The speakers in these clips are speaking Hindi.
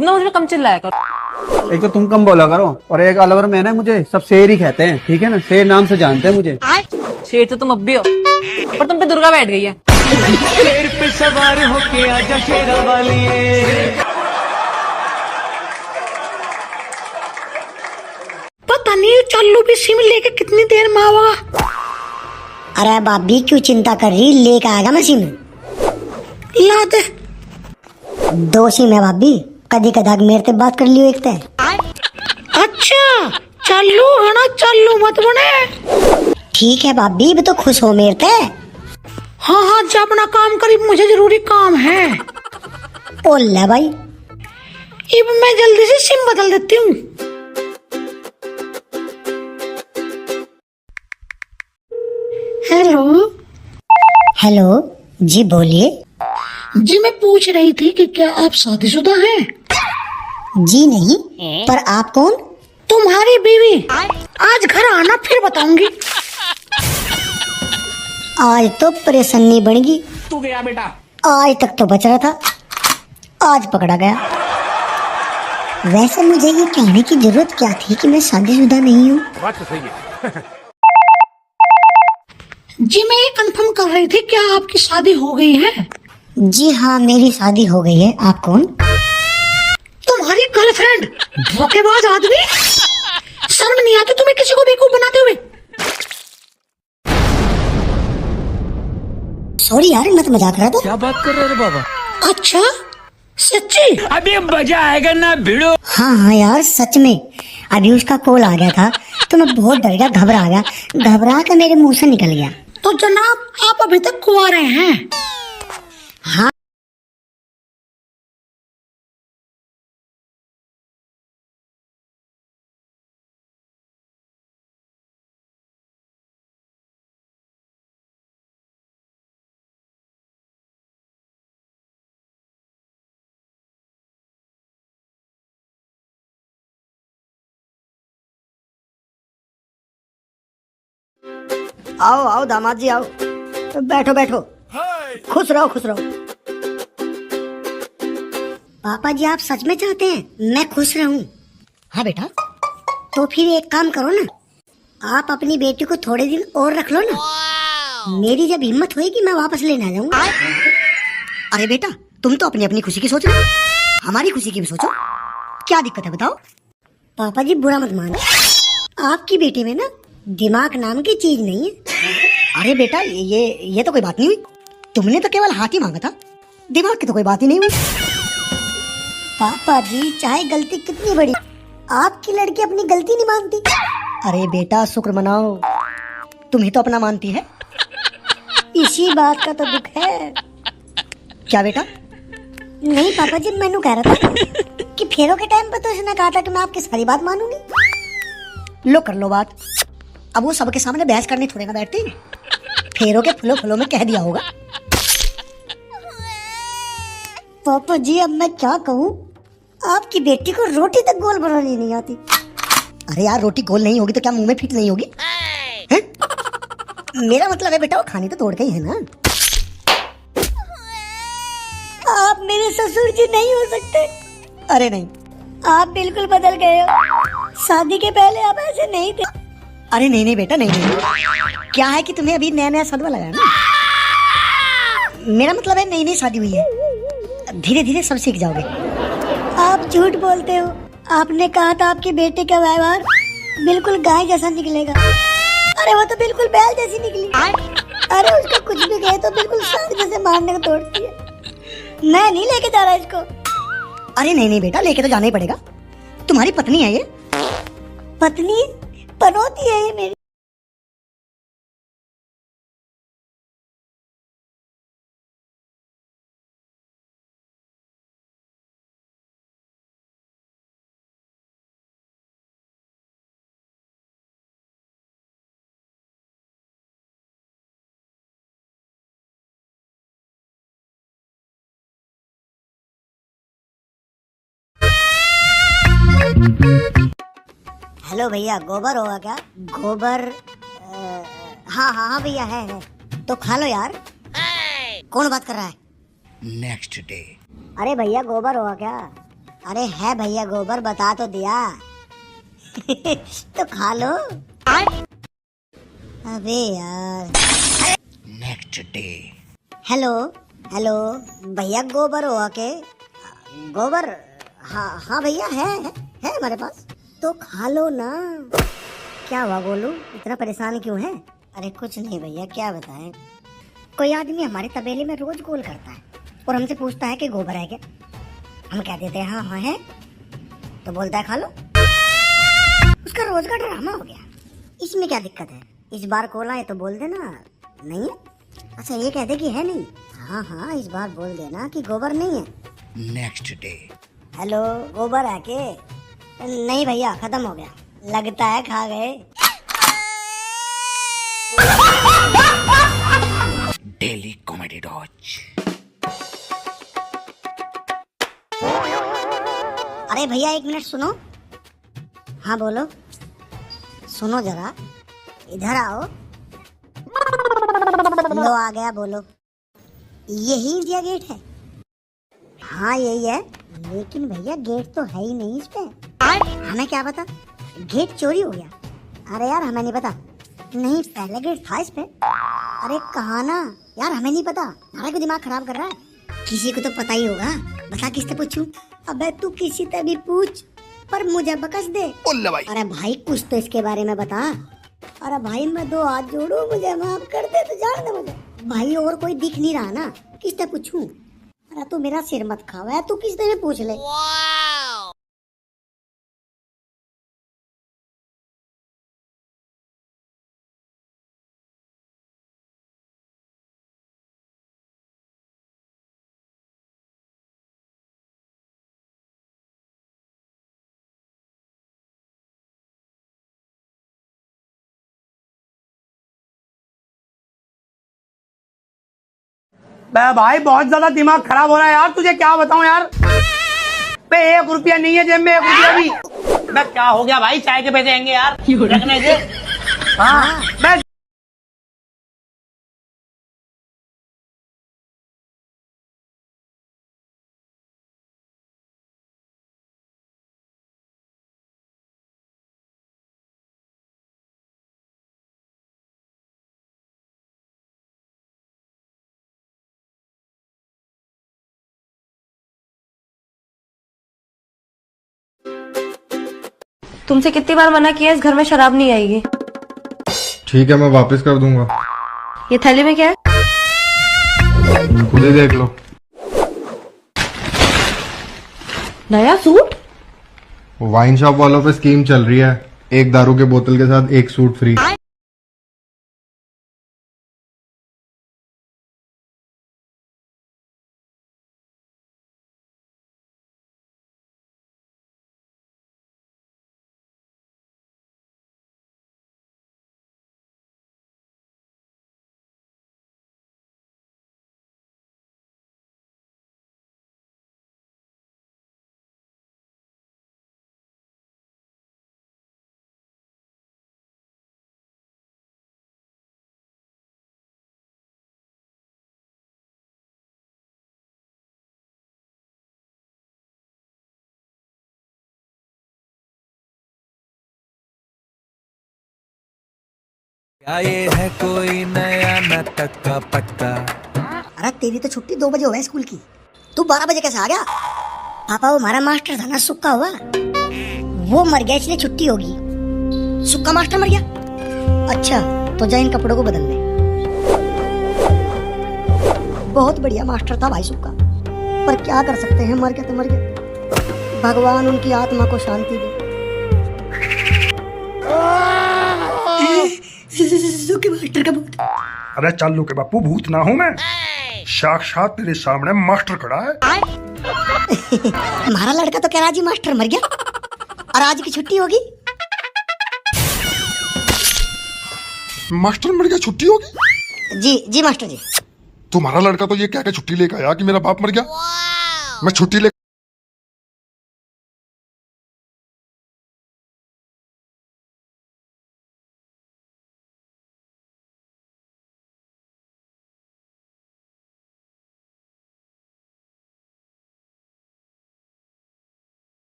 तुम ना मुझे कम चिल्लाया करो। एक तो तुम कम बोला करो और एक अलवर में ना मुझे सब शेर ही कहते हैं, ठीक है ना। शेर नाम से जानते हैं मुझे। शेर तो तुम अब भी हो, पर तुम पे दुर्गा बैठ गई है। शेर पे सवार होके आजा शेरा वालिए। पता नहीं चालू भी सिम लेके कितनी देर में आवा। अरे भाभी क्यों चिंता कर रही, लेके आएगा मैं सिम। ला दे। दो सिम है भाभी, कदी कदा मेरे से बात कर लियो एक ते। अच्छा चालू है ना, चालू मत बने। ठीक है भाभी, भी तो खुश हो मेरे ते। हाँ हाँ जा अपना काम करी, मुझे जरूरी काम है। ओले भाई, अब मैं जल्दी से सिम बदल देती हूँ। हेलो। हेलो जी, बोलिए। जी मैं पूछ रही थी कि क्या आप शादीशुदा हैं? जी नहीं, पर आप कौन? तुम्हारी बीवी। आज घर आना फिर बताऊंगी। आज तो परेशानी बन गई। तू गया बेटा। आज तक तो बच रहा था, आज पकड़ा गया। वैसे मुझे ये कहने की जरूरत क्या थी कि मैं शादीशुदा नहीं हूँ। बात तो सही है। जी मैं ये कंफर्म कर रही थी, क्या आपकी शादी हो गई है? जी हाँ, मेरी शादी हो गई है। आप कौन? तुम्हारी गर्लफ्रेंड। धोखेबाज आदमी, शर्म नहीं आती तुम्हें किसी को बेवकूफ बनाते हुए? सॉरी यार, मैं तो मजाक कर रहा था। क्या बात कर रहे रे बाबा? अच्छा सच्ची? अभी मजा आएगा ना भिड़ो। हाँ हाँ यार, सच में अभी उसका कॉल आ गया था तो मैं बहुत डर गया, घबरा गया, घबरा कर मेरे मुंह से निकल गया। तो जनाब आप अभी तक कुंवारे हैं? हाँ। आओ आओ दामाद जी आओ, बैठो बैठो, खुश रहो खुश रहो। पापा जी आप सच में चाहते हैं मैं खुश रहूं? हाँ बेटा। तो फिर एक काम करो ना, आप अपनी बेटी को थोड़े दिन और रख लो ना। मेरी जब हिम्मत होगी मैं वापस लेने आ जाऊंगा। अरे बेटा, तुम तो अपनी अपनी खुशी की सोच रहे हो, हमारी खुशी की भी सोचो। क्या दिक्कत है बताओ? पापा जी बुरा मत मानो, आपकी बेटी में ना दिमाग नाम की चीज नहीं है। अरे बेटा ये तो कोई बात नहीं हुई, तुमने तो केवल हाथ ही मांगा था, दिमाग की तो कोई बात ही नहीं हुई। पापा जी चाहे गलती कितनी बड़ी, आपकी लड़की अपनी गलती नहीं मानती। अरे बेटा शुक्र मनाओ, तुम ही तो अपना मानती है। इसी बात का तो दुख है। क्या बेटा? नहीं पापा जी, मैंने कह रहा था कि फेरों के टाइम पर तो इसने कहा था कि मैं आपकी सारी बात मानूंगी। लो कर लो बात। अब वो सबके सामने बहस करने थोड़े ना बैठती, फेरों के फूलों फूलों में कह दिया होगा। पापा जी अब मैं क्या कहूँ, आपकी बेटी को रोटी तक गोल बनानी नहीं आती। अरे यार रोटी गोल नहीं होगी तो क्या मुंह में फिट नहीं होगी? है? मेरा मतलब है बेटा वो खानी तो तोड़ के ही है ना। आप मेरे ससुर जी नहीं हो सकते। अरे नहीं, आप बिल्कुल बदल गए हो, शादी के पहले आप ऐसे नहीं थे। अरे नहीं नहीं बेटा नहीं, क्या है कि तुम्हें अभी नया नया सदमा लगा है ना। मेरा मतलब है नई नई शादी हुई है, धीरे धीरे सब सीख जाओगे। आप झूठ बोलते हो, आपने कहा था आपके बेटे का व्यवहार बिल्कुल गाय जैसा निकलेगा। अरे वो तो बिल्कुल बैल जैसी निकली। अरे उसका कुछ भी कहे तो बिल्कुल शांत जैसे मारने को तोड़ती है। मैं नहीं लेके जा रहा इसको। अरे नहीं नहीं बेटा, लेके तो जाना ही पड़ेगा, तुम्हारी पत्नी है ये। पत्नी? पनौती है ये मेरी। हेलो भैया, गोबर होगा क्या? गोबर? हाँ हाँ हाँ भैया है। तो खा लो यार। कौन बात कर रहा है? Next day. अरे भैया गोबर होगा क्या? अरे है भैया गोबर, बता तो दिया। तो खा लो। अबे यार। Next day. हेलो हेलो भैया, गोबर हो आके? गोबर? हाँ हाँ भैया, है हमारे पास। तो खा लो ना। क्या हुआ गोलू, इतना परेशान क्यों है? अरे कुछ नहीं भैया, क्या बताएं। कोई आदमी हमारे तबेले में रोज गोल करता है और हमसे पूछता है कि गोबर है क्या। हम कह देते हैं हाँ हाँ है, तो बोलता है खा लो। उसका रोज का ड्रामा हो गया। इसमें क्या दिक्कत है? इस बार कोला है तो बोल देना नहीं है। अच्छा ये कह दे कि है नहीं। हाँ हाँ, इस बार बोल देना कि गोबर नहीं है। Next day. हेलो गोबर है के? नहीं भैया, खत्म हो गया। लगता है खा गए। Daily comedy dose. अरे भैया 1 मिनट सुनो। हाँ बोलो। सुनो जरा, इधर आओ। लो आ गया, बोलो। यही इंडिया गेट है? हाँ यही है, लेकिन भैया गेट तो है ही नहीं इस पे। हमें क्या पता, गेट चोरी हो गया। अरे यार हमें नहीं पता। नहीं पहले गेट था इस पे। अरे कहा ना यार, हमें नहीं पता। हमारा क्यों दिमाग खराब कर रहा है? किसी को तो पता ही होगा। बता किससे पूछूं? अबे तू किसी से भी पूछ, पर मुझे बकस दे। भाई। अरे भाई कुछ तो इसके बारे में बता। अरे भाई मैं 2 हाथ जोड़ू, मुझे माफ कर दे, तो जान दे मुझे। भाई और कोई दिख नहीं रहा ना, किससे पूछूं? अरे तू मेरा सिर मत खावा, तू किससे भी पूछ ले। भाई बहुत ज्यादा दिमाग खराब हो रहा है यार, तुझे क्या बताऊं यार। बे 1 रुपया नहीं है जेब में, 1 रुपया भी। बे क्या हो गया भाई, चाय के पैसे आएंगे यार रखने से। हाँ बे। तुमसे कितनी बार मना किया, इस घर में शराब नहीं आएगी। ठीक है, मैं वापस कर दूंगा। ये थैली में क्या है? खुद ही देख लो। नया सूट? वाइन शॉप वालों पे स्कीम चल रही है, 1 दारू के बोतल के साथ 1 सूट फ्री। क्या ये है कोई नया नाटक का पट्टा? अरे तेरी तो छुट्टी 2 बजे हो गई स्कूल की, तू 12 बजे कैसे आ गया? पापा वो हमारा मास्टर था ना, सुक्का हुआ, वो मर गया, इसलिए छुट्टी होगी। सुक्का मास्टर मर गया? अच्छा तो जा इन कपड़ों को बदल ले। बहुत बढ़िया मास्टर था भाई सुक्का, पर क्या कर सकते हैं, मर गया तो मर गया। भगवान उनकी आत्मा को शांति दे। सुक्के मास्टर का भूत। अरे चालू के बापू, भूत ना हूं मैं, साक्षात तेरे सामने मास्टर खड़ा है। हमारा लड़का तो कह रहा जी मास्टर मर गया और आज की छुट्टी होगी। मास्टर मर गया, छुट्टी होगी? जी जी मास्टर जी। तुम्हारा लड़का तो ये कह के छुट्टी लेकर आया कि मेरा बाप मर गया। मैं छुट्टी ले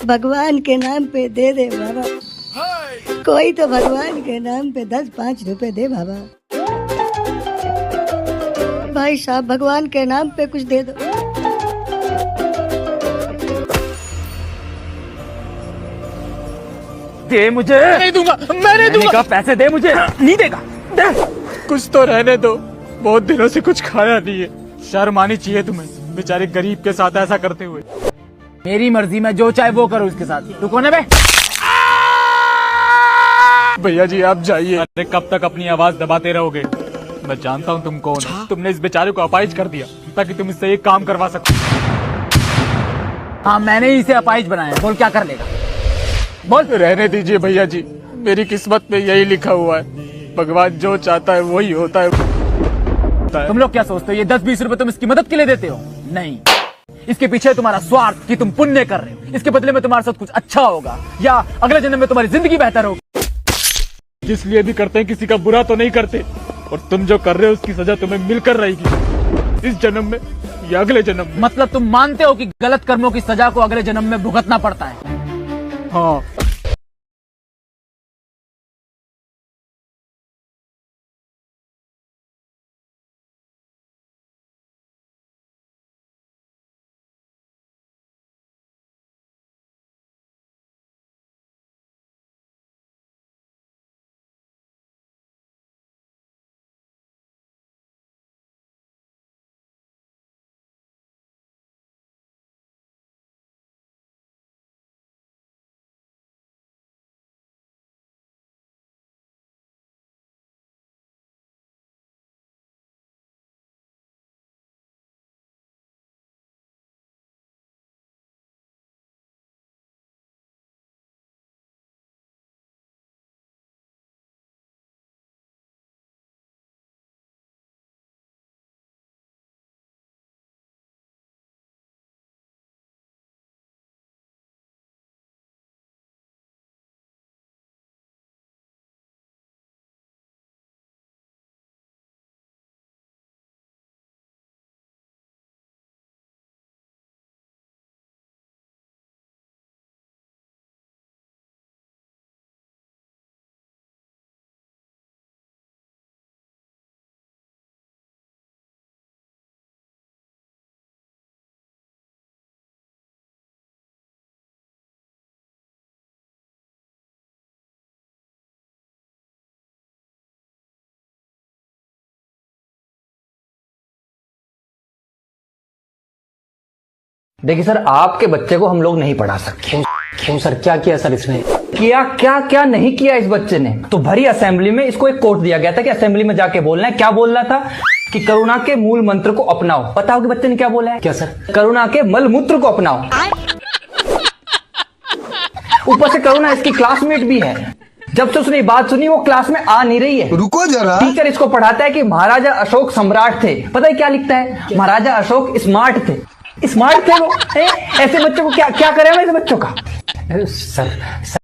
भगवान के नाम पे दे दे बाबा, कोई तो भगवान के नाम पे 10-5 रुपए दे बाबा। भाई साहब भगवान के नाम पे कुछ दे दो। दे मुझे। नहीं दूंगा, मैंने दूंगा। पैसे दे मुझे। नहीं देगा, दे। कुछ तो रहने दो, बहुत दिनों से कुछ खाया नहीं है। शर्म आनी चाहिए तुम्हें, बेचारे गरीब के साथ ऐसा करते हुए। मेरी मर्जी, मैं जो चाहे वो करूँ इसके साथ। तू कौन है बे? भैया जी आप जाइए। अरे कब तक अपनी आवाज दबाते रहोगे? मैं जानता हूँ तुम कौन हो। तुमने इस बेचारे को अपाहिज कर दिया ताकि तुम इससे एक काम करवा सको। हाँ मैंने ही इसे अपाहिज बनाया। बोल क्या कर लेगा? बोल। रहने दीजिए भैया जी, मेरी किस्मत में यही लिखा हुआ है, भगवान जो चाहता है वही होता है। तुम लोग क्या सोचते हो ये 10-20 रुपए तुम इसकी मदद के लिए देते हो? नहीं, इसके पीछे तुम्हारा स्वार्थ कि तुम पुण्य कर रहे हो। इसके बदले में तुम्हारे साथ कुछ अच्छा होगा या अगले जन्म में तुम्हारी जिंदगी बेहतर होगी। जिस लिए भी करते हैं किसी का बुरा तो नहीं करते, और तुम जो कर रहे हो उसकी सजा तुम्हें मिलकर रहेगी, इस जन्म में या अगले जन्म में। मतलब तुम मानते हो कि गलत कर्मों की सजा को अगले जन्म में भुगतना पड़ता है? हाँ। देखिए सर, आपके बच्चे को हम लोग नहीं पढ़ा सकते। क्यों सर? क्या किया सर इसने? क्या क्या क्या नहीं किया इस बच्चे ने? तो भरी असेंबली में इसको एक कोट दिया गया था कि असेंबली में जाके बोलना है। क्या बोल रहा था? कि करुणा के मूल मंत्र को अपनाओ। पता हो कि बच्चे ने क्या बोला है? क्या सर? करुणा के मल मूत्र को अपनाओ। ऊपर से करुणा इसकी क्लासमेट भी है। जब से उसने ये बात सुनी वो क्लास में आ नहीं रही है। रुको जरा। टीचर इसको पढ़ाता है कि महाराजा अशोक सम्राट थे। पता है क्या लिखता है? महाराजा अशोक स्मार्ट थे। स्मार्ट थे वो? ऐसे बच्चों को क्या क्या करें ऐसे बच्चों का? सर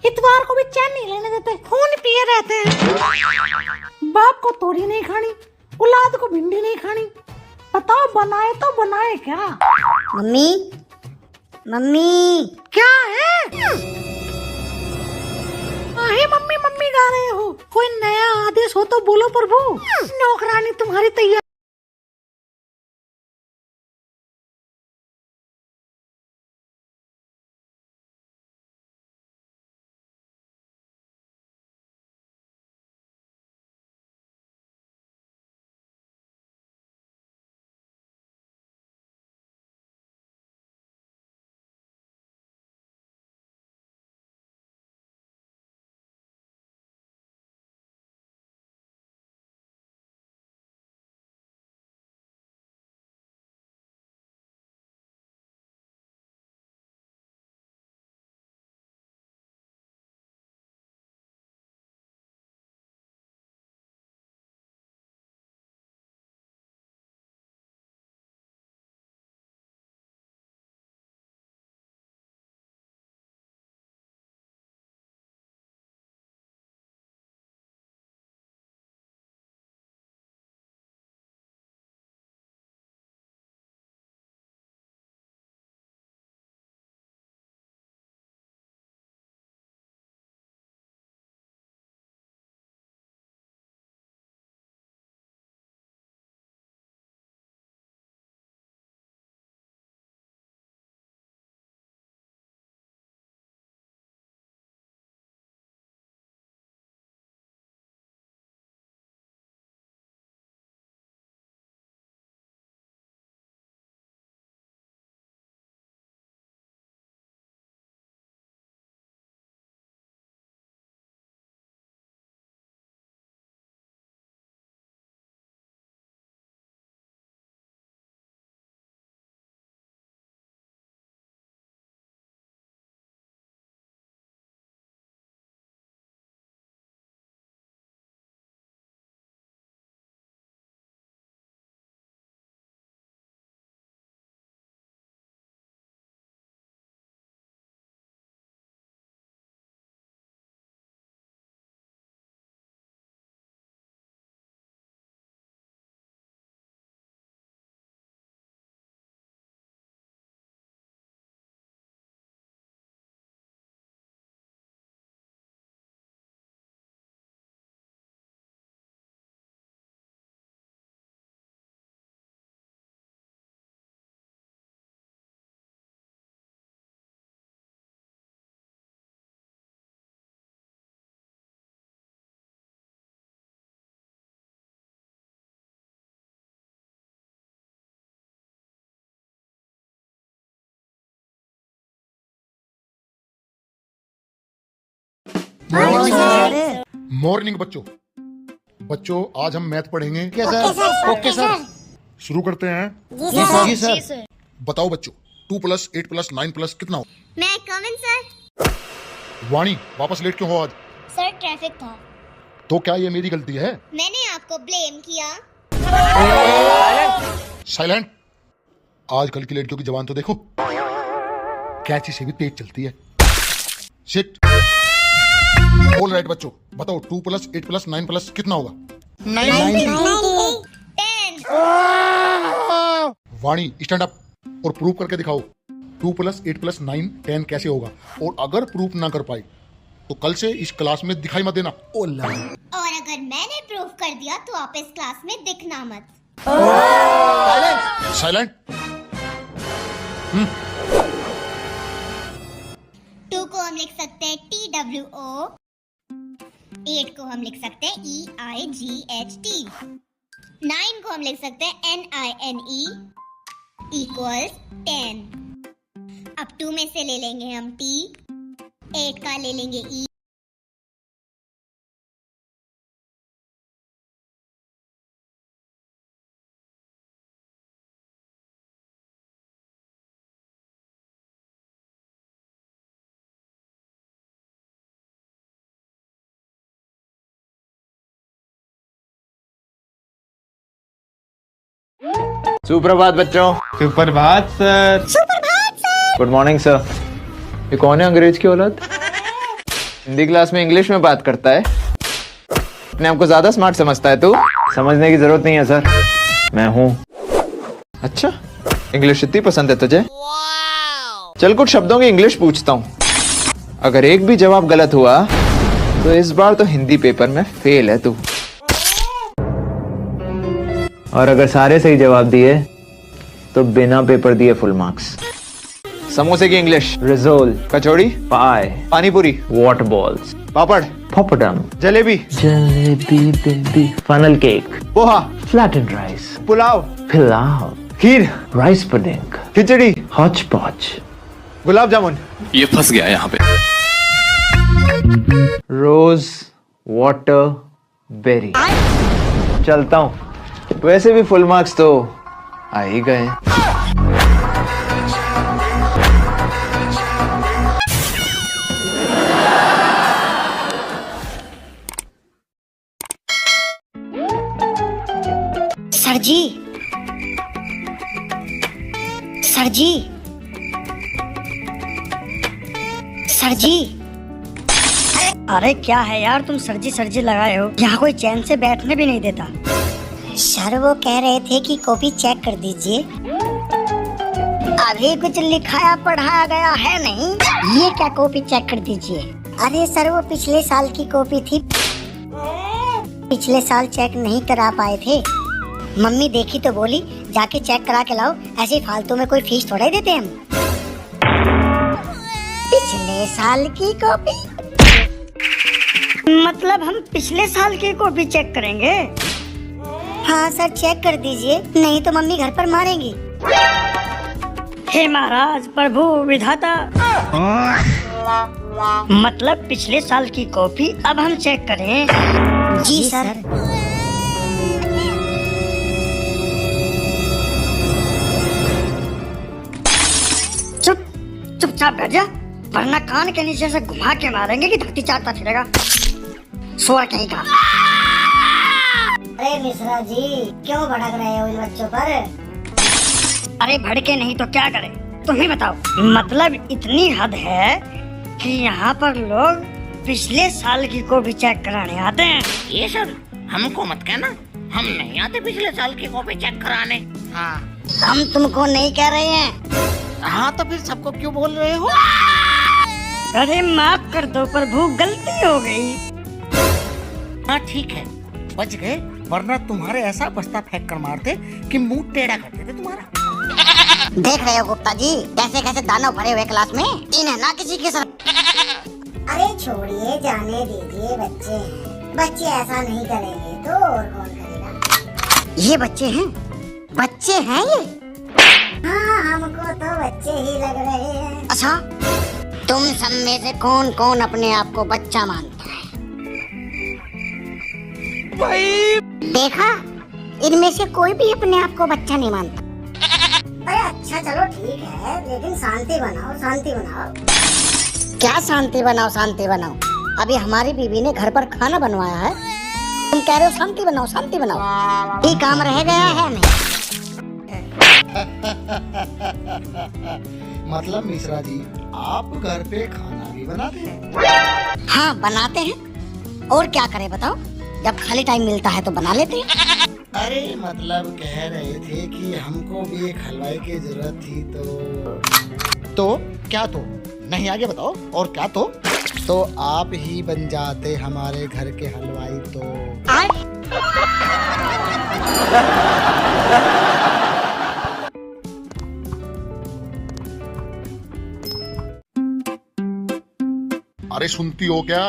इतवार को भी चैन नहीं लेने देते, खून पिए रहते हैं। बाप को तोरी नहीं खानी, औलाद को भिंडी नहीं खानी। बताओ बनाए तो बनाए क्या? मम्मी, मम्मी क्या है? आहे मम्मी मम्मी गा रहे हो? कोई नया आदेश हो तो बोलो प्रभु। नौकरानी तुम्हारी तैयार। मॉर्निंग बच्चों। बच्चों आज हम मैथ पढ़ेंगे। Okay sir. शुरू करते हैं। जी सर। बताओ बच्चों 2 + 8 + 9 + कितना हो? मैं कमिंग सर। वाणी वापस लेट क्यों हो आज? सर ट्रैफिक था। तो क्या ये मेरी गलती है? मैंने आपको ब्लेम किया। साइलेंट। आजकल की लड़कियों की जबान तो देखो, कैची से भी तेज चलती है। शिट। ऑल राइट बच्चों, बताओ 2 + 8 + 9 + कितना होगा? 10। वाणी स्टैंड अप और प्रूव करके दिखाओ 2 + 8 + 9 10 कैसे होगा। और अगर प्रूफ ना कर पाए तो कल से इस क्लास में दिखाई मत देना। और अगर मैंने प्रूफ कर दिया तो आप इस क्लास में दिखना मत। साइलेंट। 2 को हम लिख सकते हैं TWO, 8 को हम लिख सकते हैं EIGHT, 9 को हम लिख सकते हैं NINE = 10। अब 2 में से ले लेंगे हम T, 8 का ले लेंगे E। सुप्रभात बच्चों। सुप्रभात सर। सुप्रभात सर। Good morning sir. ये कौन है अंग्रेज की औलाद? हिंदी क्लास में इंग्लिश में बात करता है। अपने आप को ज्यादा स्मार्ट समझता है तू। समझने की जरूरत नहीं है सर, मैं हूँ। अच्छा, इंग्लिश इतनी पसंद है तुझे? चल कुछ शब्दों की इंग्लिश पूछता हूँ, अगर एक भी जवाब गलत हुआ तो इस बार तो हिंदी पेपर में फेल है तू। और अगर सारे सही जवाब दिए तो बिना पेपर दिए फुल मार्क्स। समोसे की इंग्लिश, रिजोल, कचौड़ी, पाए, panipuri, water balls, papad, poppadom, jalebi, jalebi, funnel cake, poha, flattened rice, pulao, pilaf, kheer, rice pudding, khichdi, hotchpotch, gulab jamun. ये फंस गया यहाँ पे। Rose water berry. चलता हूँ, वैसे भी फुल मार्क्स तो आ ही गए। सर जी, सर जी, सर जी। अरे क्या है यार, तुम सर जी लगाए हो। यहाँ कोई चैन से बैठने भी नहीं देता। सर वो कह रहे थे कि कॉपी चेक कर दीजिए। अभी कुछ लिखाया पढ़ाया गया है नहीं। ये क्या कॉपी चेक कर दीजिए? अरे सर वो पिछले साल की कॉपी थी, पिछले साल चेक नहीं करा पाए थे। मम्मी देखी तो बोली जाके चेक करा के लाओ, ऐसे फालतू में कोई फीस थोड़ा ही देते हम। पिछले साल की कॉपी मतलब हम पिछले साल की कॉपी चेक करेंगे? हाँ सर चेक कर दीजिए, नहीं तो मम्मी घर पर मारेंगी। हे महाराज, प्रभु विधाता, मतलब पिछले साल की कॉपी अब हम चेक करें? जी सर। चुपचाप बैठ जा, वरना कान के नीचे से घुमा के मारेंगे कि धरती चाटता फिरेगा। सोर कहीं का। अरे मिश्रा जी, क्यों भड़क रहे हो इन बच्चों पर? अरे भड़के नहीं तो क्या करें, तुम ही बताओ। मतलब इतनी हद है कि यहाँ पर लोग पिछले साल की कॉपी चेक कराने आते हैं। ये सर हमको मत कहना, हम नहीं आते पिछले साल की कॉपी चेक कराने। हाँ हम तुमको नहीं कह रहे हैं। हाँ तो फिर सबको क्यों बोल रहे हो? अरे माफ कर दो प्रभु, गलती हो गई। हाँ ठीक है, बच गए, वरना तुम्हारे ऐसा बस्ता फेंक कर मारते कि मुंह टेढ़ा कर देते तुम्हारा। देख रहे हो गुप्ता जी, कैसे कैसे दानव भरे हुए क्लास में, इन्हें ना किसी के साथ। अरे छोड़िए, जाने दीजिए, बच्चे हैं, बच्चे ऐसा नहीं करेंगे तो और कौन करेगा? ये बच्चे हैं, बच्चे हैं ये। हाँ हमको तो बच्चे ही लग रहे हैं। अच्छा, तुम सब में से कौन कौन अपने आप को बच्चा मानता है? देखा, इनमें से कोई भी अपने आप को बच्चा नहीं मानता। अरे अच्छा चलो ठीक है, लेकिन शांति बनाओ, शांति बनाओ। क्या शांति बनाओ, शांति बनाओ? अभी हमारी बीवी ने घर पर खाना बनवाया है, तुम कह रहे हो शांति बनाओ, शांति बनाओ। ये काम रह गया है हमें। मतलब मिश्रा जी, आप घर पे खाना भी बनाते हैं? हाँ बनाते हैं, और क्या करें बताओ, जब खाली टाइम मिलता है तो बना लेते हैं। अरे मतलब कह रहे थे कि हमको भी एक हलवाई की जरूरत थी तो क्या तो नहीं, आगे बताओ। और क्या तो आप ही बन जाते हमारे घर के हलवाई तो। अरे सुनती हो क्या?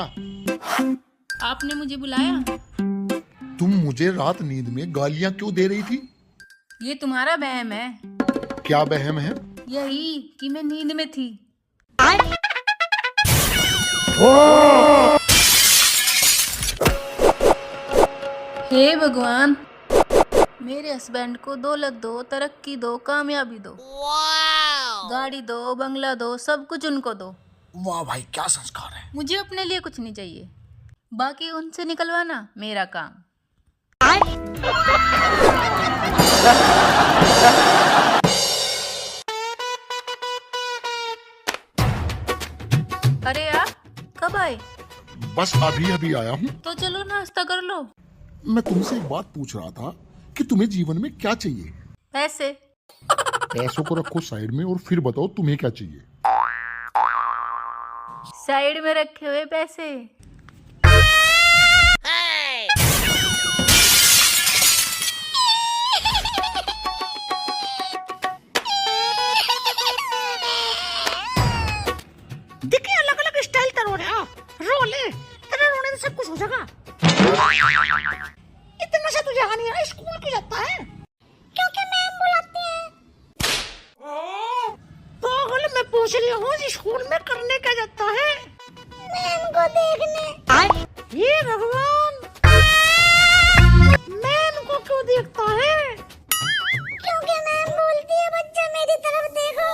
आपने मुझे बुलाया? तुम मुझे रात नींद में गालियां क्यों दे रही थी? ये तुम्हारा वहम है। क्या वहम है? यही कि मैं नींद में थी। हे भगवान, मेरे हस्बैंड को दौलत दो, तरक्की दो, कामयाबी दो, गाड़ी दो, बंगला दो, सब कुछ उनको दो। वाह भाई, क्या संस्कार है। मुझे अपने लिए कुछ नहीं चाहिए, बाकी उनसे निकलवाना मेरा काम। अरे आप कब आए? बस अभी अभी आया हूँ। तो चलो नाश्ता कर लो। मैं तुमसे एक बात पूछ रहा था कि तुम्हें जीवन में क्या चाहिए। पैसे। पैसों को रखो साइड में और फिर बताओ तुम्हें क्या चाहिए। साइड में रखे हुए पैसे। देखिए अलग अलग स्टाइल का रो रहा रो ले, तेरे रोने से सब कुछ हो जाएगा। इतना सा तुझे आ नहीं रहा, स्कूल क्यों जाता है? क्योंकि मैम बुलाती है। पागल, मैं पूछ रही हूँ स्कूल में करने क्या जाता है? मैम को देखने। ये भगवान, मैम को क्यों देखता है? क्योंकि मैम बोलती है बच्चा मेरी तरफ देखो।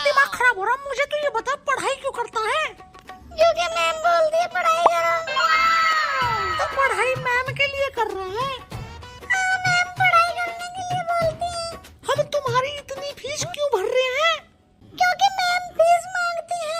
दिमाग खराब हो रहा, मुझे तो ये बता पढ़ाई क्यों करता है? क्योंकि मैम बोलती है पढ़ाई करो। तो पढ़ाई मैम के लिए कर रहा है। हाँ, मैम पढ़ाई करने के लिए बोलती है। हम तुम्हारी इतनी फीस क्यों भर रहे हैं? क्योंकि मैम फीस मांगती है।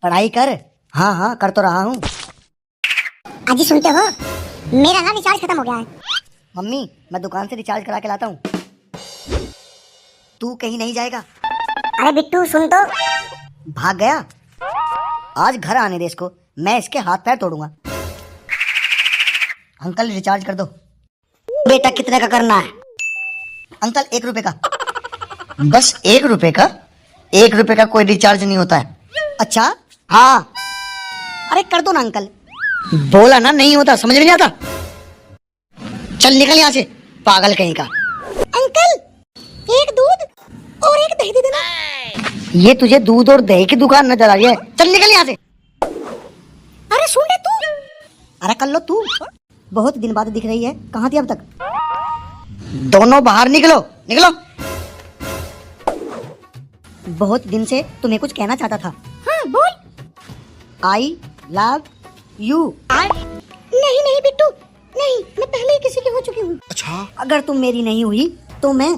पढ़ाई कर। हाँ हाँ कर तो रहा हूँ। अजी सुनते हो, मेरा ना रिचार्ज खत्म हो गया है। मम्मी मैं दुकान से रिचार्ज करा के लाता हूँ, तू कहीं नहीं जाएगा। अरे बिट्टू सुन तो। भाग गया। आज घर आने दे इसको, मैं इसके हाथ पैर तोड़ूंगा। अंकल रिचार्ज कर दो। बेटा कितने का करना है? अंकल 1 रुपए का। बस 1 रुपए का? 1 रुपए का कोई रिचार्ज नहीं होता है। अच्छा हाँ, अरे कर दो ना अंकल। बोला ना नहीं होता, समझ में नहीं आता। चल निकल यहाँ से, पागल कहीं का। अंकल 1 दूध और 1 दही दे देना। ये तुझे दूध और दही की दुकान नजर आ रही है? चल निकल यहाँ से। अरे सुन रे तू। अरे कर लो तू, बहुत दिन बाद दिख रही है, कहाँ थी अब तक? दोनों बाहर निकलो, निकलो। बहुत दिन से तुम्हें कुछ कहना चाहता था। हाँ बोल। I love you. नहीं नहीं बिट्टू नहीं, मैं पहले ही किसी की हो चुकी हूँ। अच्छा अगर तुम मेरी नहीं हुई तो मैं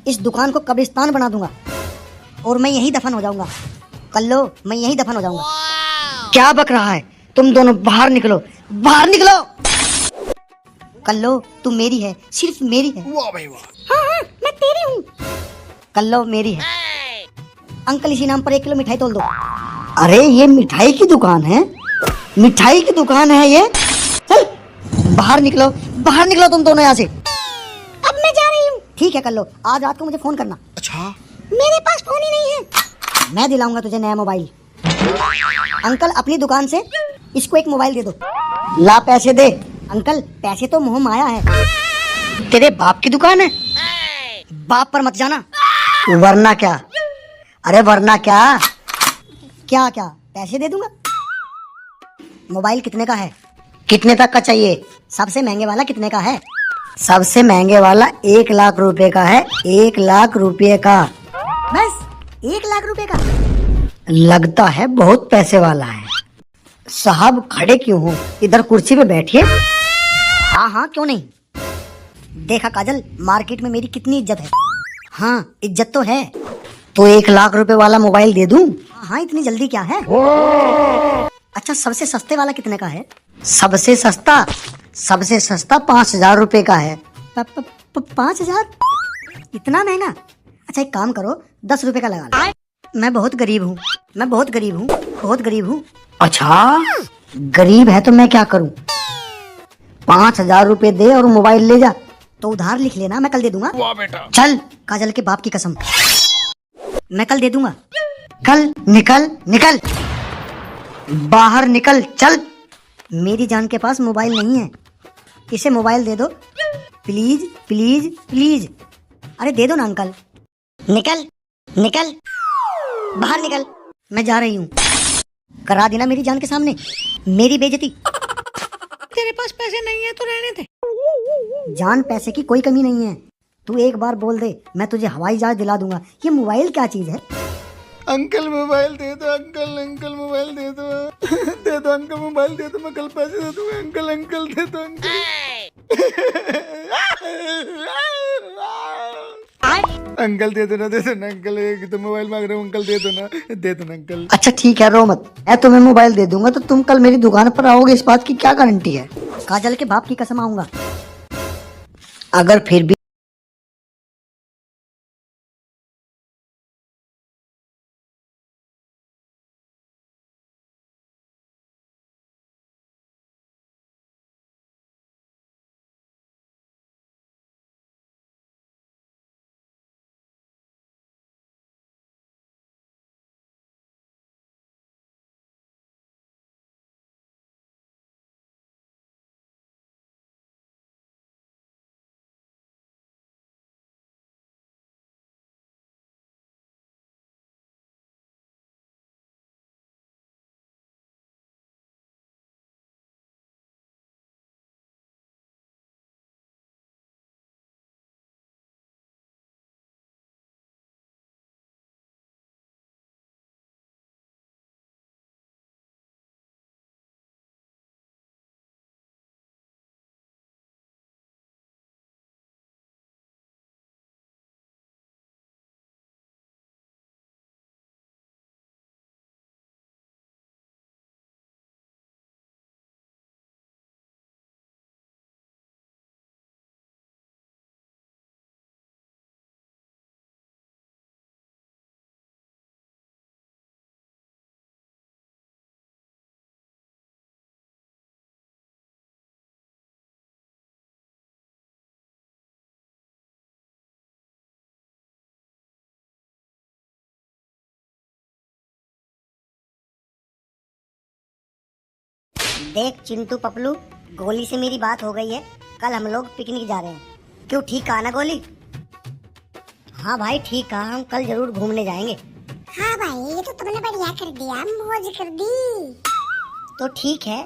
इस दुकान को कब्रिस्तान बना दूंगा और मैं यहीं दफन हो जाऊंगा। कल्लो मैं यहीं दफन हो जाऊंगा। क्या बक रहा है? तुम दोनों बाहर निकलो, बाहर निकलो। कल्लो तू मेरी है, सिर्फ मेरी है। वाह भाई वाह। हाँ हाँ मैं तेरी हूँ। कल्लो मेरी है। अंकल इसी नाम पर 1 किलो मिठाई तोल दो। अरे ये मिठाई की दुकान है, मिठाई की दुकान है ये। चल बाहर निकलो, बाहर निकलो तुम दोनों यहाँ से। अब मैं जा रही हूँ। ठीक है कल्लो, आज रात को मुझे फोन करना। अच्छा मेरे पास फोन ही नहीं है। मैं दिलाऊंगा तुझे नया मोबाइल। अंकल अपनी दुकान से इसको एक मोबाइल दे दो। ला पैसे दे। अंकल पैसे तो मुंह माया है, तेरे बाप की दुकान है, बाप पर मत जाना वरना क्या। अरे वरना क्या? क्या क्या पैसे दे दूंगा। मोबाइल कितने का है? कितने तक का चाहिए? सबसे महंगे वाला कितने का है? सबसे महंगे वाला 1 लाख रुपए का है। 1 लाख रुपए का। बस 1 लाख रुपए का? लगता है बहुत पैसे वाला है। साहब खड़े क्यों हो, इधर कुर्सी पे बैठिए। हाँ हाँ क्यों नहीं। देखा काजल, मार्केट में मेरी कितनी इज्जत है। हाँ इज्जत तो है। तो 1 लाख रुपए वाला मोबाइल दे दूं? हाँ इतनी जल्दी क्या है। अच्छा सबसे सस्ते वाला कितने का है? सबसे सस्ता? सबसे सस्ता 5,000 रुपए का है। 5,000? इतना महंगा? अच्छा एक काम करो, 10 रुपए का लगा लो। मैं बहुत गरीब हूँ, मैं बहुत गरीब हूँ, बहुत गरीब हूँ। अच्छा गरीब है तो मैं क्या करूँ? 5,000 रुपए दे और मोबाइल ले जा। तो उधार लिख लेना, मैं कल दे दूंगा। वाह बेटा। चल काजल के बाप की कसम, मैं कल दे दूंगा। कल निकल, निकल बाहर निकल, चल। मेरी जान के पास मोबाइल नहीं है, इसे मोबाइल दे दो प्लीज प्लीज प्लीज। अरे दे दो ना अंकल। निकल निकल बाहर निकल। मैं जा रही हूँ, करा देना मेरी जान के सामने मेरी बेइज्जती। तेरे पास पैसे नहीं है तो रहने दे। जान पैसे की कोई कमी नहीं है, तू एक बार बोल दे मैं तुझे हवाई जहाज दिला दूंगा। ये मोबाइल क्या चीज है? अंकल मोबाइल दे दो अंकल, अंकल मोबाइल दे दो। दे दो अंकल मोबाइल दे दो, मैं कल पैसे दे दूंगा। अंकल अंकल दे दो अंकल। अंकल दे दो ना अंकल, एक तो मोबाइल मांग रहे हो अंकल, दे दो ना, दे दो ना अंकल। अच्छा ठीक है रो मत, मैं तुम्हें मोबाइल दे दूंगा तो तुम कल मेरी दुकान पर आओगे, इस बात की क्या गारंटी है? काजल के बाप की कसम आऊंगा। अगर फिर भी देख चिंटू पपलू, गोली से मेरी बात हो गई है। कल हम लोग पिकनिक जा रहे हैं। क्यों, ठीक कहा ना गोली? हाँ भाई ठीक कहा, हम कल जरूर घूमने जाएंगे। हाँ भाई, ये तो तुमने बढ़िया कर दिया, मौज कर दी। तो ठीक है,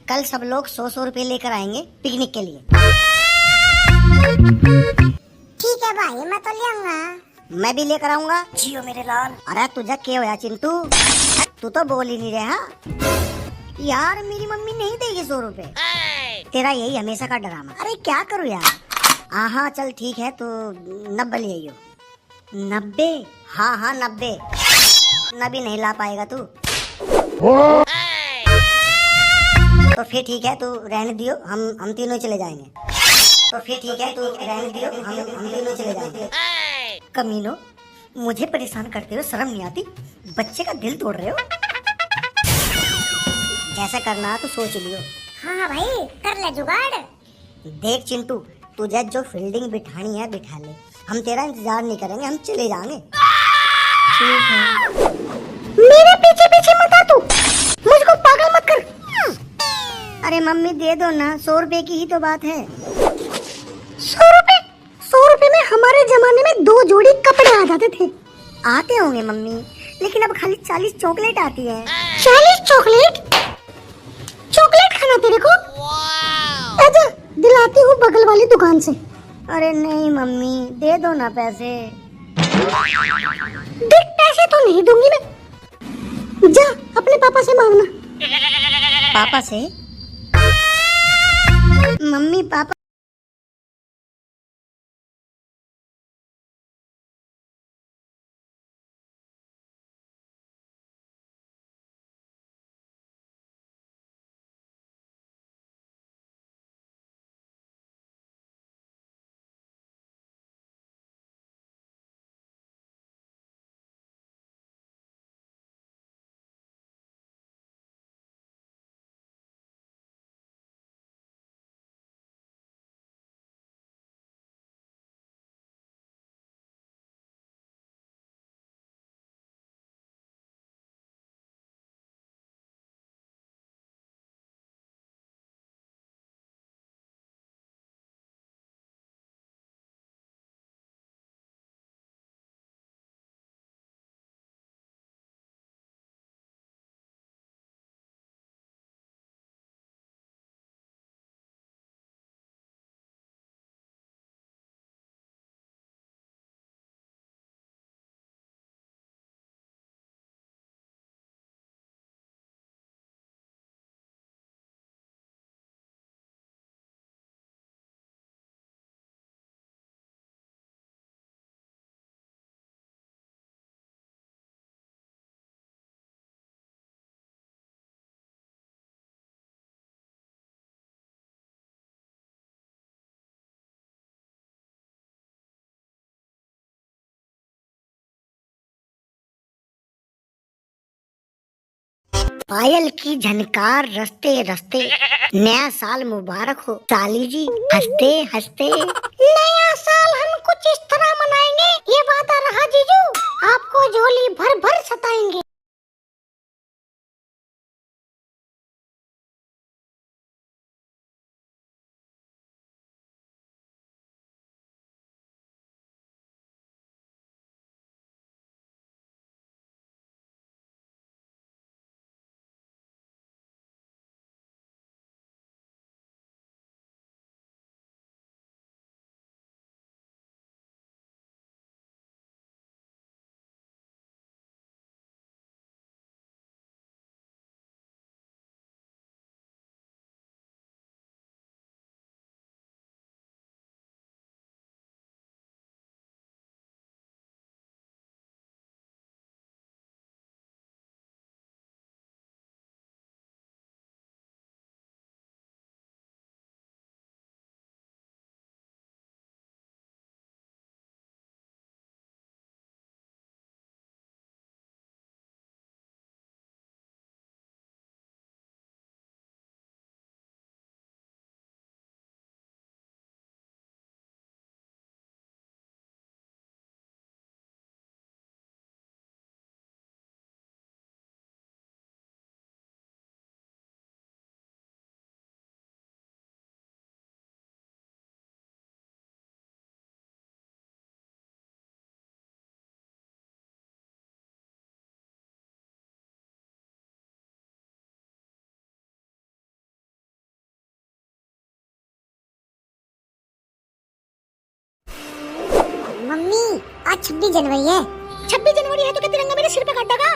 कल सब लोग 100-100 रुपए लेकर आएंगे पिकनिक के लिए। ठीक है भाई, मैं तो ले आऊंगा। मैं भी लेकर आऊंगा। जियो मेरे लाल। अरे तुझे क्या होया चिंटू, तू तो बोल ही नहीं रहा। यार मेरी मम्मी नहीं देगी 100 रुपए। तेरा यही हमेशा का ड्रामा। अरे क्या करूँ यार। हाँ चल ठीक है, तो 90 ले आइयो। 90? हाँ 90। नबी नहीं ला पाएगा तू। तो फिर ठीक है, तू रहने दियो, हम तीनों चले जाएंगे। तो फिर ठीक है, तू रहने दियो, हम तीनों चले जाएंगे। कमीनो, मुझे परेशान करते हो शर्म नहीं आती? बच्चे का दिल तोड़ रहे हो। जैसा करना तो सोच लियो। हाँ भाई, कर ले जुगाड़। देख चिंटू, तुझे जो फील्डिंग बिठानी है बिठा ले, हम तेरा इंतजार नहीं करेंगे, हम चले जाएंगे। ठीक है। मेरे पीछे पीछे मत आ तू, मुझको पागल मत कर। अरे मम्मी दे दो ना, 100 रुपए की ही तो बात है। 100 रुपए? 100 रुपए में हमारे जमाने में 2 जोड़ी कपड़े आ जाते थे। आते होंगे मम्मी, लेकिन अब खाली 40 चॉकलेट आती है। 40 चॉकलेट? चॉकलेट खाना तेरे को? आजा, दिलाती हूँ बगल वाली दुकान से। अरे नहीं मम्मी, दे दो ना पैसे। देख, पैसे तो नहीं दूंगी मैं। जा अपने पापा से मांगना। पापा से? मम्मी पापा पायल की झनकार रस्ते रस्ते, नया साल मुबारक हो साली जी। हंसते हंसते नया साल हम कुछ इस तरह मनाएंगे, ये वादा रहा जीजू, आपको झोली भर भर सताएंगे। मम्मी आज 26 जनवरी है। 26 जनवरी है तो क्या तिरंगा मेरे सिर पे काट देगा?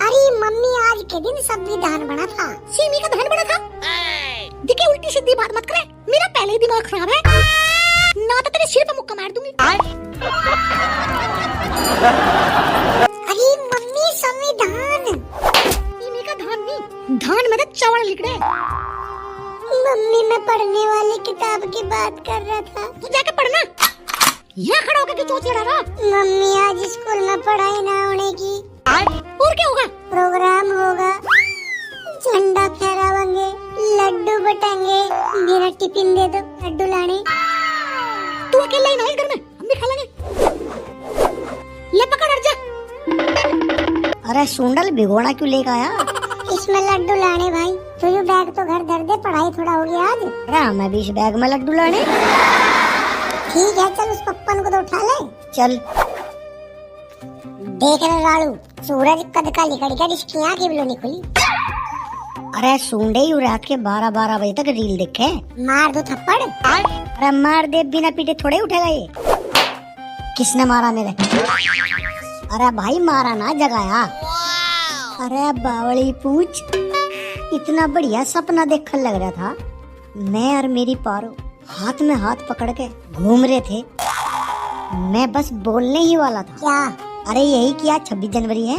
अरे मम्मी आज के दिन संविधान बना था। सीमी का दहन बना था। दिखे उल्टी सीधी बात मत करे, मेरा पहले ही दिमाग खराब है ना, तो तेरे सिर पे मुक्का मार दूंगी। अरे मम्मी संविधान सीमी का धान नहीं, धान में तो चावल लिख रहे। मम्मी मैं पढ़ने वाली किताब की बात कर रहा था। तू जाके पढ़ना, यहाँ खड़ा होकर क्यों चोट लड़ा रहा? मम्मी आज स्कूल में पढ़ाई ना होने की। और क्या होगा? प्रोग्राम होगा, झंडा फहराएंगे, लड्डू बटेंगे। मेरा टिफिन दे दो लड्डू लाने। तू अकेला ही ना घर में, हम भी खा लेंगे। ले पकड़ अर्जा। अरे सुंडल भिगोना क्यों लेकर आया? इसमें लड्डू लाने भाई। तो ये बैग तो घर धर दे, पढ़ाई थोड़ा होगी आज। मैं भी इस बैग में लड्डू लाने। ठीक है चल, उस पप्पन को तो उठा ले। चल देख रहे राड़ू, सूरज कद का लिकड़ गया, इसकी आंखें भी नहीं खुली। अरे सुंडे ही रात के 12-12 बजे तक रील देखे। मार दो थप्पड़। अरे मार दे, बिना पीटे थोड़े उठेगा ये। किसने मारा मेरे? अरे भाई मारा ना, जगाया। अरे बावली पूछ, इतना बढ़िया सपना देखने लग रहा था। मैं और मेरी पारो हाथ में हाथ पकड़ के घूम रहे थे। मैं बस बोलने ही वाला था। क्या? अरे यही कि आज 26 जनवरी है।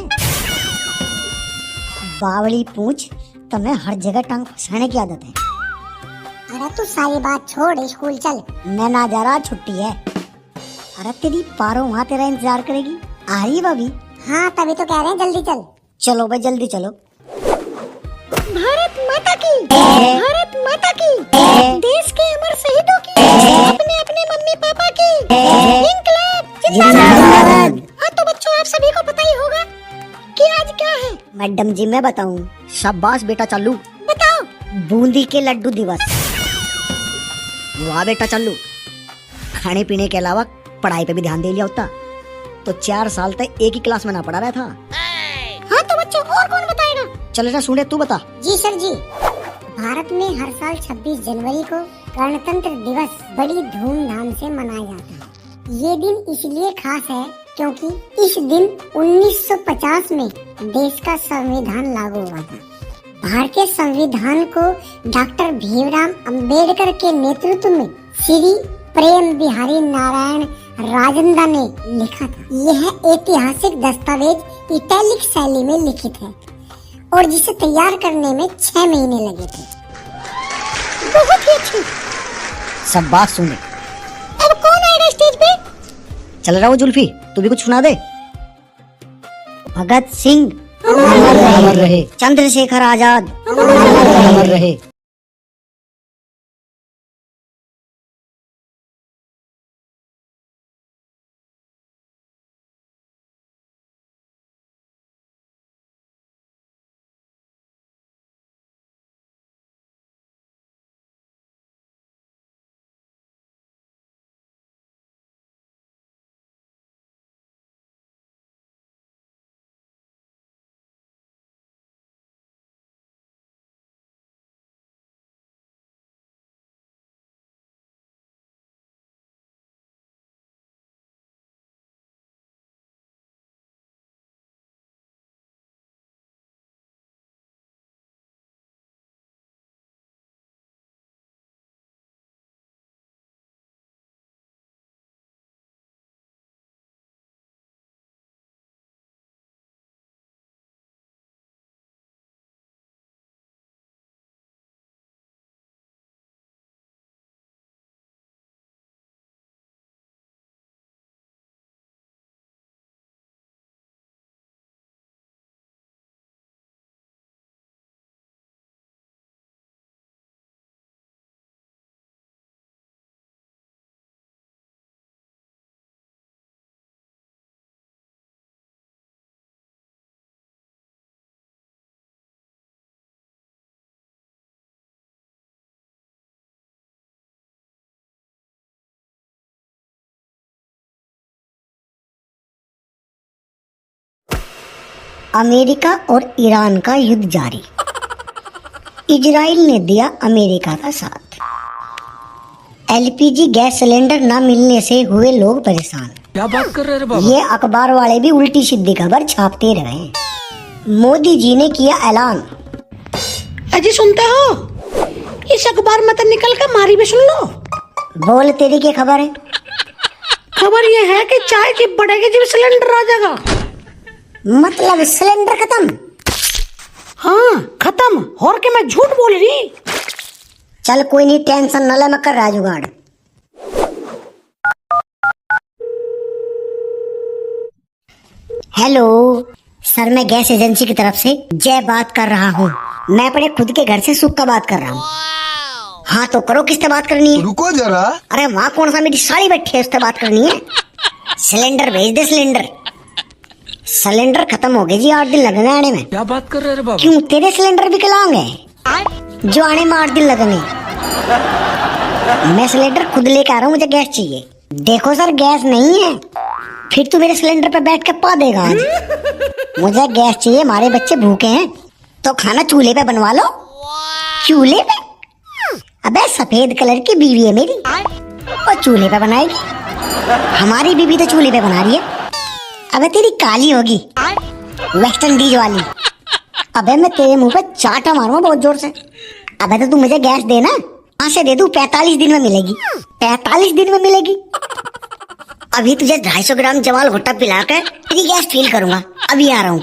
बावली पूछ, तुम्हें हर जगह टांग फंसाने की आदत है। अरे तू सारी बात छोड़, स्कूल चल। मैं ना जा रहा, छुट्टी है। अरे तेरी पारो वहाँ तेरा इंतजार करेगी। आ रही भाभी? हाँ तभी तो कह रहे हैं जल्दी चल। चलो भाई जल्दी चलो। भारत माता की, भारत माता की, देश के अमर शहीदों की, अपने अपने मम्मी पापा की इंकलाब जिंदाबाद। हाँ तो बच्चों, आप सभी को पता ही होगा कि आज क्या है। मैडम जी मैं बताऊं? शाबाश बेटा चालू। बताओ। बूंदी के लड्डू दिवस। वाह बेटा चालू, खाने पीने के अलावा पढ़ाई पे भी ध्यान दे लिया होता तो 4 साल तक एक ही क्लास में ना पढ़ा रहा था। हाँ तो बच्चों, और कौन बताएगा? चल ना सुने, तू बता। जी सर जी। भारत में हर साल 26 जनवरी को गणतंत्र दिवस बड़ी धूमधाम से मनाया जाता है। ये दिन इसलिए खास है क्योंकि इस दिन 1950 में देश का संविधान लागू हुआ था। भारतीय संविधान को डॉक्टर भीमराव अंबेडकर के नेतृत्व में श्री प्रेम बिहारी नारायण राजंदा ने लिखा था। यह ऐतिहासिक दस्तावेज इटैलिक शैली में लिखित है और जिसे तैयार करने में 6 महीने लगे थे। बहुत ही अच्छी। सब बात सुने। अब कौन आएगा स्टेज पे? चल रहा हूँ जुल्फी, तू भी कुछ सुना दे। भगत सिंह अमर रहे, चंद्रशेखर आजाद अमर रहे। अमेरिका और ईरान का युद्ध जारी। इजराइल ने दिया अमेरिका का साथ। एलपीजी गैस सिलेंडर न मिलने से हुए लोग परेशान। क्या बात कर रहे बाबा? ये अखबार वाले भी उल्टी सीधी खबर छापते रहे। मोदी जी ने किया ऐलान। अजी सुनते हो? इस अखबार में तो निकल कर मारी भी सुन लो। बोल तेरी क्या खबर है? खबर ये है कि चाय की बढ़ेगी जब सिलेंडर आ जाएगा। मतलब सिलेंडर खत्म? हाँ खत्म। और के मैं झूठ बोल रही। चल कोई नहीं, टेंशन न ले, मैं कर रहा जुगाड़। हेलो सर, मैं गैस एजेंसी की तरफ से जय बात कर रहा हूँ। मैं अपने खुद के घर से सुख का बात कर रहा हूँ। हाँ तो करो, किससे बात करनी है? रुको जरा। अरे वहाँ कौन सा मेरी साड़ी बैठी है, उससे बात करनी है। सिलेंडर भेज दे, सिलेंडर। सिलेंडर खत्म हो गए जी, 8 दिन लगेंगे आने में। क्या बात कर रहे बाबा? क्यों, तेरे सिलेंडर भी खिलाओगे जो आने में 8 दिन लगेंगे? मैं सिलेंडर खुद लेके आ रहा हूँ, मुझे गैस चाहिए। देखो सर, गैस नहीं है, फिर तू मेरे सिलेंडर पे बैठ के पा देगा आज। मुझे गैस चाहिए, हमारे बच्चे भूखे हैं, तो खाना चूल्हे पे बनवा लो। चूल्हे पे? अबे सफेद कलर की बीवी है मेरी, और चूल्हे पे बनाएगी? हमारी बीवी तो चूल्हे पे बना रही है। अबे तेरी काली होगी, वेस्ट इंडीज वाली। अबे मैं तेरे मुंह पे चाटा मारूंगा बहुत जोर से। अबे तो तू मुझे गैस देना। कहाँ से दे दूं? 45 दिन में मिलेगी। 45 दिन में मिलेगी? अभी तुझे 250 ग्राम जमाल भुट्टा पिला कर तेरी गैस फील करूंगा। अभी आ रहा हूँ।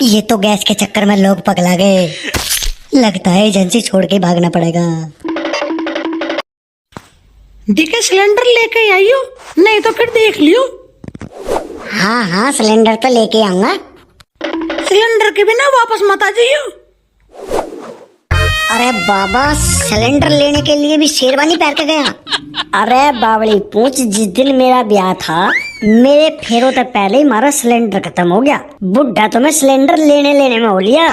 ये तो गैस के चक्कर में लोग पगला गए। लगता है एजेंसी छोड़ के भागना पड़ेगा। दिखे सिलेंडर लेके आई हो, नहीं तो फिर देख लियो। हाँ हाँ, सिलेंडर तो लेके आऊंगा। सिलेंडर के बिना वापस मत आ जाइयो। अरे बाबा, सिलेंडर लेने के लिए भी शेरवानी पहन के गया। अरे बावली पूछ, जिस दिन मेरा ब्याह था, मेरे फेरों तक पहले ही हमारा सिलेंडर खत्म हो गया। बुढ़ा तो मैं सिलेंडर लेने में हो लिया।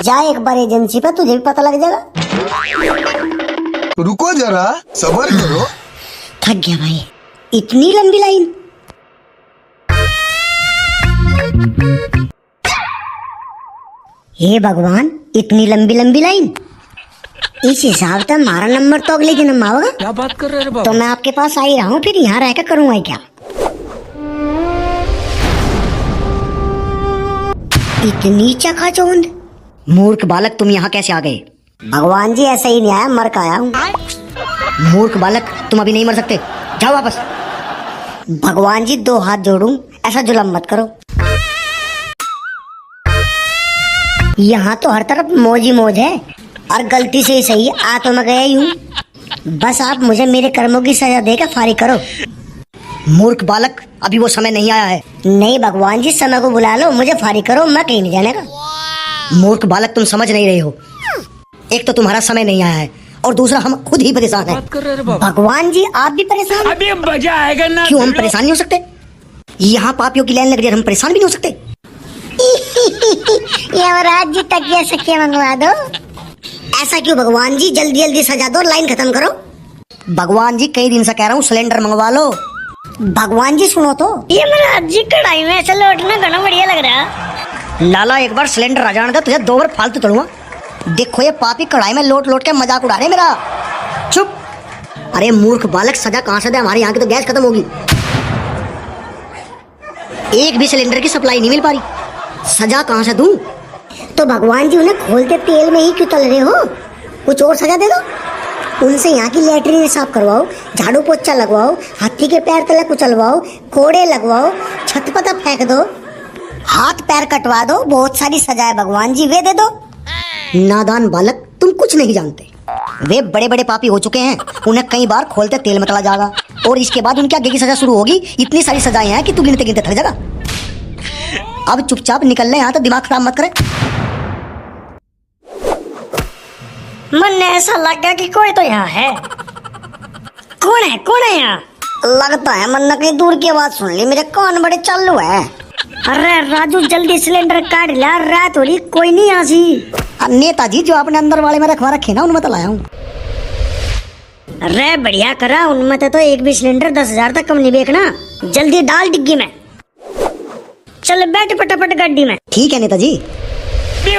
जा एक बार एजेंसी पे, तुझे भी पता लग जाएगा। रुको जरा, सब्र करो। थक गया भाई, इतनी लंबी लाइन। हे भगवान, इतनी लंबी लंबी लाइन। इस हिसाब से हमारा नंबर तो अगले जन्म में होगा। क्या बात कर रहे बाबा? तो मैं आपके पास आ ही रहा हूँ, फिर यहाँ रह कर करूँगा क्या? इतनी चकाचौंध। मूर्ख बालक, तुम यहाँ कैसे आ गए? भगवान जी, ऐसा ही नहीं आया, मर के आया हूँ। मूर्ख बालक, तुम अभी नहीं मर सकते, जाओ वापस। भगवान जी, 2 हाथ जोड़ूं, ऐसा जुल्म मत करो। यहाँ तो हर तरफ मौज ही मौज है, और गलती से ही सही आ तो मैं गया ही हूँ। बस आप मुझे मेरे कर्मों की सजा देकर फारिग करो। मूर्ख बालक, अभी वो समय नहीं आया है। नहीं भगवान जी, समय को बुला लो, मुझे फारिग करो, मैं कहीं नहीं जाने का। मूर्ख बालक, तुम समझ नहीं रहे हो। एक तो तुम्हारा समय नहीं आया है, और दूसरा हम खुद ही परेशान हैं। भगवान जी, आप भी परेशान? अभी मजा आएगा ना। क्यों, हम परेशान नहीं हो सकते? यहाँ पापियों की लाइन लग रही है, हम परेशान भी नहीं हो सकते? यमराज जी, तकिया सखिया मंगवा दो। ऐसा क्यों भगवान जी, जल्दी जल्दी सजा दो, लाइन खत्म करो। भगवान जी, कई दिन से कह रहा हूँ, सिलेंडर मंगवा लो। भगवान जी सुनो तो। यमराज जी, कढ़ाई में ऐसा लौटना घना बढ़िया लग रहा है। लाला, एक बार सिलेंडर आ जाने दो, तुझे 2 बार फालतू तोड़ूंगा। देखो ये पापी कढ़ाई में लोट लोट के मजाक उड़ा रहे मेरा। चुप। अरे मूर्ख बालक, सजा कहाँ से दे? हमारे यहाँ की तो गैस खत्म होगी। एक भी सिलेंडर की सप्लाई नहीं मिल पा रही, सजा कहाँ से दूं? तो भगवान जी, उन्हें खोलते तेल में ही क्यों तल रहे हो? कुछ और सजा दे दो। उनसे यहाँ की लैट्रिन साफ करवाओ, झाड़ू पोछा लगवाओ, हाथी के पैर तले कुचलवाओ, कोड़े लगवाओ, छत पता फेंक दो, हाथ पैर कटवा दो, बहुत सारी सजाएं भगवान जी, वे दे दो। नादान बालक, तुम कुछ नहीं जानते। वे बड़े बड़े पापी हो चुके हैं, उन्हें कई बार खोलते तेल में तला जाएगा, और इसके बाद उनके आगे की सजा शुरू होगी। इतनी सारी सजाएं हैं कि तू गिनते गिनते थक जाएगा। अब चुपचाप निकल ले यहाँ, तो दिमाग खराब मत करे। मन ऐसा लगा कि कोई तो यहाँ है। कौन है, कौन है यहाँ? लगता है मन कहीं दूर की आवाज सुन ली, मेरे कान बड़े चालू है। अरे राजू, जल्दी सिलेंडर काट ला, रात हो रही, कोई नहीं यहाँ सी। नेताजी, जो आपने अंदर वाले में रखवा रखे ना, उनमें तो लाया हूँ। अरे बढ़िया करा, उनमें तो एक भी सिलेंडर 10,000 तक कम नहीं बेचना। जल्दी डाल डिग्गी में। चल बैठ फटाफट गाड़ी में। ठीक है नेताजी।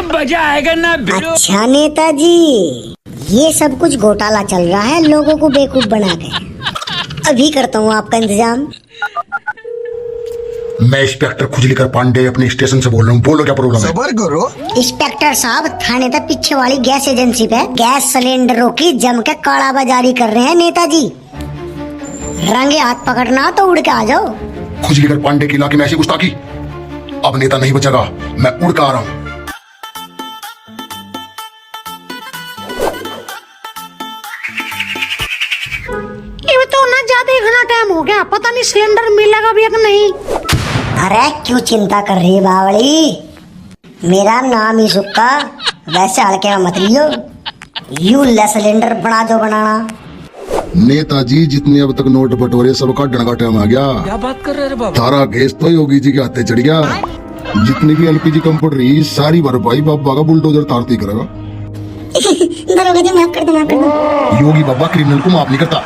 मजा आएगा ना। अच्छा नेताजी, ये सब कुछ घोटाला चल रहा है लोगों को बेवकूफ बना के। अभी करता हूँ आपका इंतजाम। मैं इंस्पेक्टर खुजलीकर पांडे अपने स्टेशन से बोल रहा हूँ, बोलो क्या प्रॉब्लम है? सबर करो। इंस्पेक्टर साहब, थाने तक पीछे वाली गैस एजेंसी पे गैस सिलेंडरों की जम के काला बाजारी कर रहे हैं नेताजी। रंगे हाथ पकड़ना तो उड़ के आ जाओ। खुजलीकर पांडे के इलाके में ऐसी गुस्ताखी, अब नेता नहीं बचेगा, मैं उड़ कर आ रहा हूँ। ये तो ना ज्यादा घना टाइम हो गया, पता नहीं सिलेंडर मिलेगा भी या नहीं। अरे क्यों चिंता कर रही है बावली, मेरा नाम ही सुक्का, वैसे हल्के में मत लियो। यू ले सिलेंडर बना दो बनाना। नेताजी जितने अब तक नोट बटोरे सबका डंगा टाइम आ गया। क्या बात कर रहे हैं बाबा? सारा गैस तो योगी जी के हाथे चढ़ गया। जितनी भी एलपीजी कंपनी रही सारी भरपाई बाबा का बुलडोजर तारती करेगा। दरोगा जी माफ कर दो, माफ कर दो। योगी बाबा क्रिमिनल को माफ नहीं करता।